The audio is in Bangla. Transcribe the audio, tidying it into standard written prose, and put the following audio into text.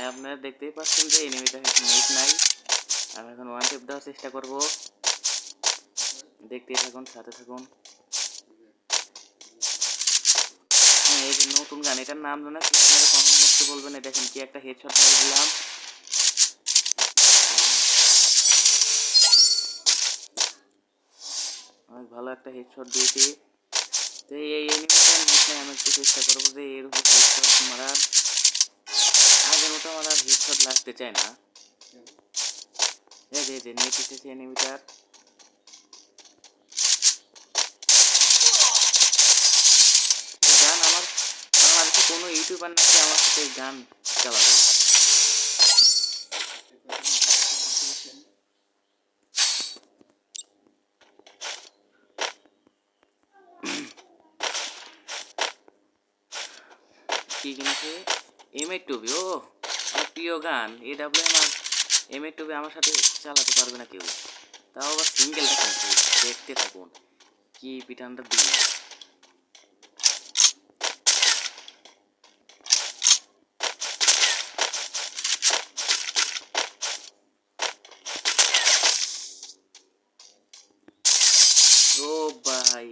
আপনারা দেখতেই পাচ্ছেন যে এনিমিটার এখন হিট নাই। আমি এখন ওয়ান টেপ দেওয়ার চেষ্টা করব, দেখতেই থাকুন, সাথে থাকুন। হ্যাঁ, এই যে নতুন গান, এটার নাম জানা কি আপনারা কমেন্ট বক্সে বলবেন। দেখেন কি একটা হেডশট মেরে দিলাম। অনেক ভালো একটা হেডশট দিয়েছি। তো এই এনিমিটার নিচে আমি একটু চেষ্টা করবো যে এর উপর হেডশট মারার। আগের মতো আমার আর হেডশট লাগতে চায় না। এই যে নেট এসেছে এনিমিটার। এই গান আমার বাংলাদেশে কোনো ইউটিউবার নাকি আমার সাথে এই গান চালাবে। কি কিনেছে? M8 ও আমার প্রিয় গান। AWM আর M8 আমার সাথে চালাতে পারবে না কেউ, তাও আবার সিঙ্গেলটা কিনছে। দেখতে থাকুন কি পিটানটা দিই। ও ভাই,